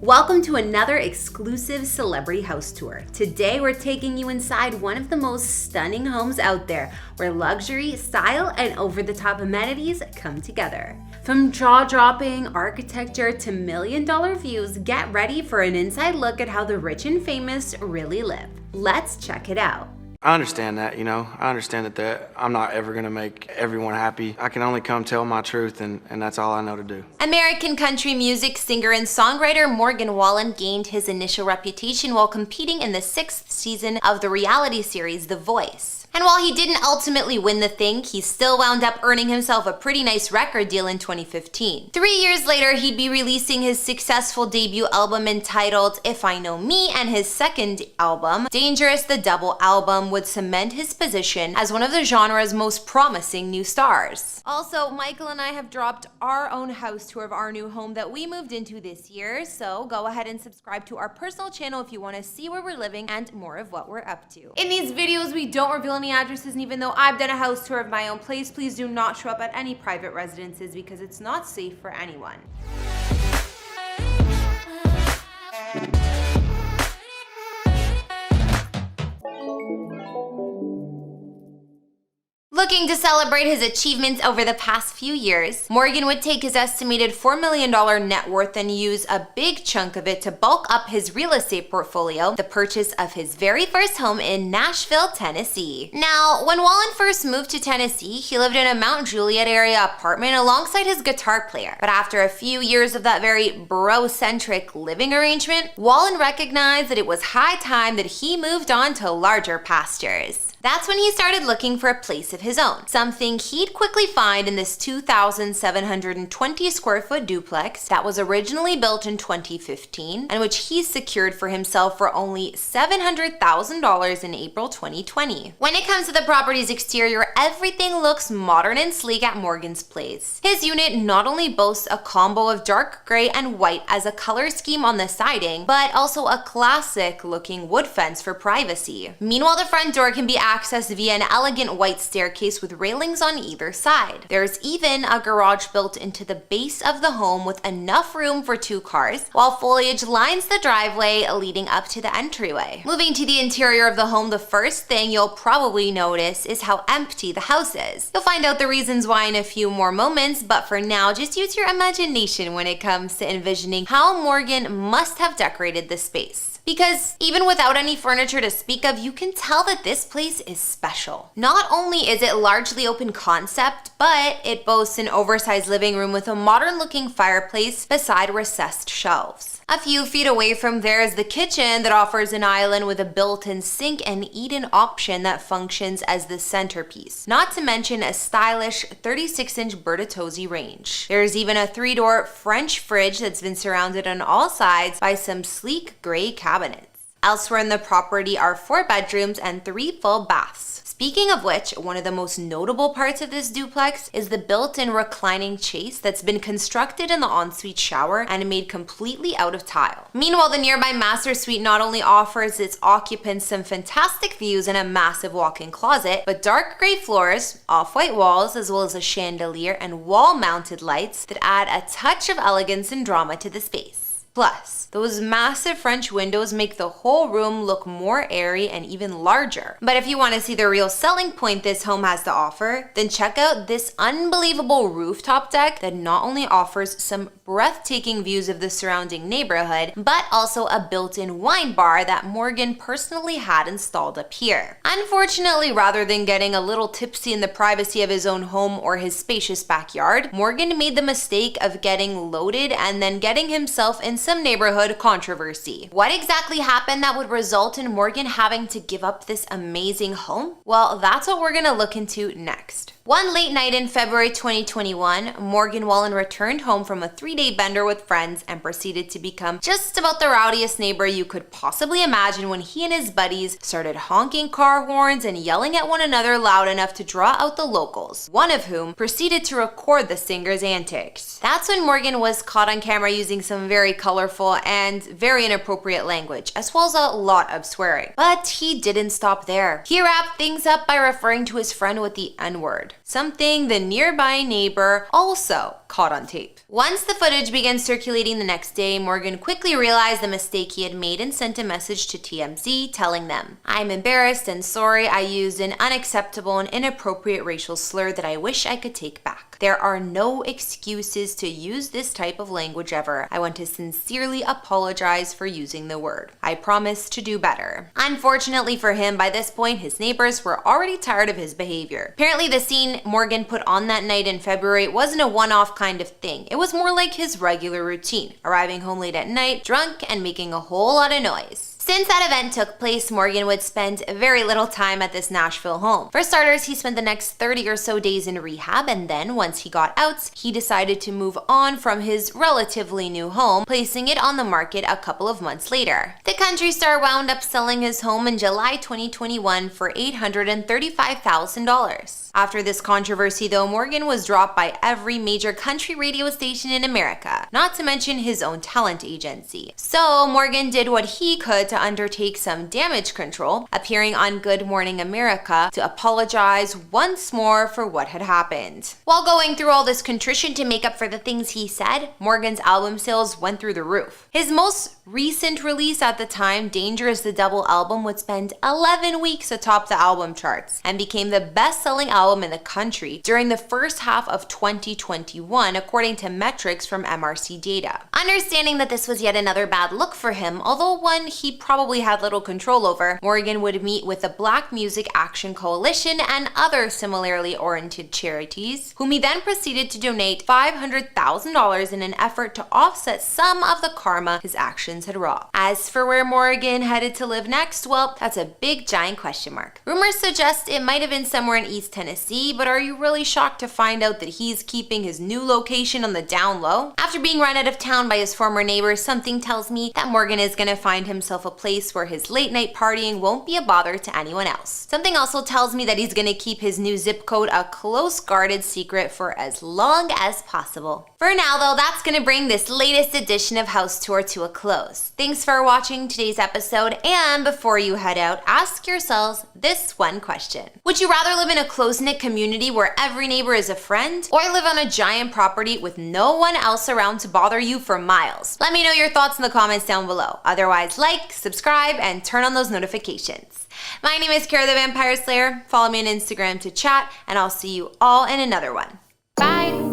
Welcome to another exclusive celebrity house tour. Today we're taking you inside one of the most stunning homes out there, where luxury, style, and over-the-top amenities come together. From jaw-dropping architecture to million-dollar views, get ready for an inside look at how the rich and famous really live. Let's check it out. I understand that, I understand that I'm not ever gonna make everyone happy. I can only come tell my truth, and that's all I know to do. American country music singer and songwriter Morgan Wallen gained his initial reputation while competing in the 6th season of the reality series The Voice. And while he didn't ultimately win the thing, he still wound up earning himself a pretty nice record deal in 2015. 3 years later, he'd be releasing his successful debut album entitled If I Know Me, and his second album, Dangerous, the double album, would cement his position as one of the genre's most promising new stars. Also, Michael and I have dropped our own house tour of our new home that we moved into this year, so go ahead and subscribe to our personal channel if you want to see where we're living and more of what we're up to. In these videos, we don't reveal any addresses, and even though I've done a house tour of my own place, please do not show up at any private residences because it's not safe for anyone. Looking to celebrate his achievements over the past few years, Morgan would take his estimated $4 million net worth and use a big chunk of it to bulk up his real estate portfolio, the purchase of his very first home in Nashville, Tennessee. Now, when Wallen first moved to Tennessee, he lived in a Mount Juliet area apartment alongside his guitar player. But after a few years of that very bro-centric living arrangement, Wallen recognized that it was high time that he moved on to larger pastures. That's when he started looking for a place of his own, something he'd quickly find in this 2,720 square foot duplex that was originally built in 2015 and which he secured for himself for only $700,000 in April 2020. When it comes to the property's exterior, everything looks modern and sleek at Morgan's place. His unit not only boasts a combo of dark gray and white as a color scheme on the siding, but also a classic looking wood fence for privacy. Meanwhile, the front door can be accessed via an elegant white staircase with railings on either side. There's even a garage built into the base of the home with enough room for 2 cars, while foliage lines the driveway leading up to the entryway. Moving to the interior of the home, the first thing you'll probably notice is how empty the house is. You'll find out the reasons why in a few more moments, but for now, just use your imagination when it comes to envisioning how Morgan must have decorated the space. Because even without any furniture to speak of, you can tell that this place is special. Not only is it largely open concept, but it boasts an oversized living room with a modern-looking fireplace beside recessed shelves. A few feet away from there is the kitchen that offers an island with a built-in sink and eat-in option that functions as the centerpiece, not to mention a stylish 36-inch Bertozzi range. There's even a 3-door French fridge that's been surrounded on all sides by some sleek gray cabinets. Elsewhere in the property are 4 bedrooms and 3 full baths. Speaking of which, one of the most notable parts of this duplex is the built-in reclining chase that's been constructed in the ensuite shower and made completely out of tile. Meanwhile, the nearby master suite not only offers its occupants some fantastic views and a massive walk-in closet, but dark gray floors, off-white walls, as well as a chandelier and wall-mounted lights that add a touch of elegance and drama to the space. Plus, those massive French windows make the whole room look more airy and even larger. But if you want to see the real selling point this home has to offer, then check out this unbelievable rooftop deck that not only offers some breathtaking views of the surrounding neighborhood, but also a built-in wine bar that Morgan personally had installed up here. Unfortunately, rather than getting a little tipsy in the privacy of his own home or his spacious backyard, Morgan made the mistake of getting loaded and then getting himself in some neighborhood controversy. What exactly happened that would result in Morgan having to give up this amazing home? Well, that's what we're gonna look into next. One late night in February 2021, Morgan Wallen returned home from a 3-day bender with friends and proceeded to become just about the rowdiest neighbor you could possibly imagine when he and his buddies started honking car horns and yelling at one another loud enough to draw out the locals, one of whom proceeded to record the singer's antics. That's when Morgan was caught on camera using some very colorful and very inappropriate language, as well as a lot of swearing. But he didn't stop there. He wrapped things up by referring to his friend with the N-word, something the nearby neighbor also caught on tape. Once the footage began circulating the next day, Morgan quickly realized the mistake he had made and sent a message to TMZ telling them, "I'm embarrassed and sorry I used an unacceptable and inappropriate racial slur that I wish I could take back. There are no excuses to use this type of language ever. I want to sincerely apologize for using the word. I promise to do better." Unfortunately for him, by this point, his neighbors were already tired of his behavior. Apparently, the scene Morgan put on that night in February wasn't a one-off kind of thing. It was more like his regular routine, arriving home late at night, drunk, and making a whole lot of noise. Since that event took place, Morgan would spend very little time at this Nashville home. For starters, he spent the next 30 or so days in rehab, and then once he got out, he decided to move on from his relatively new home, placing it on the market a couple of months later. The country star wound up selling his home in July 2021 for $835,000. After this controversy, though, Morgan was dropped by every major country radio station in America, not to mention his own talent agency. So Morgan did what he could to undertake some damage control, appearing on Good Morning America to apologize once more for what had happened. While going through all this contrition to make up for the things he said, Morgan's album sales went through the roof. His most recent release at the time, Dangerous the Double album, would spend 11 weeks atop the album charts and became the best-selling album in the country during the first half of 2021, according to metrics from MRC data. Understanding that this was yet another bad look for him, although one he probably had little control over, Morgan would meet with the Black Music Action Coalition and other similarly oriented charities, whom he then proceeded to donate $500,000 in an effort to offset some of the karma his actions had wrought. As for where Morgan headed to live next, well, that's a big giant question mark. Rumors suggest it might have been somewhere in East Tennessee, but are you really shocked to find out that he's keeping his new location on the down low? After being run out of town by his former neighbors, something tells me that Morgan is gonna find himself a place where his late night partying won't be a bother to anyone else. Something also tells me that he's gonna keep his new zip code a close guarded secret for as long as possible. For now though, that's gonna bring this latest edition of House Tour to a close. Thanks for watching today's episode, and before you head out, ask yourselves this one question. Would you rather live in a close-knit community where every neighbor is a friend, or live on a giant property with no one else around to bother you for miles? Let me know your thoughts in the comments down below. Otherwise, like, subscribe, and turn on those notifications. My name is Kara the Vampire Slayer. Follow me on Instagram to chat, and I'll see you all in another one. Bye!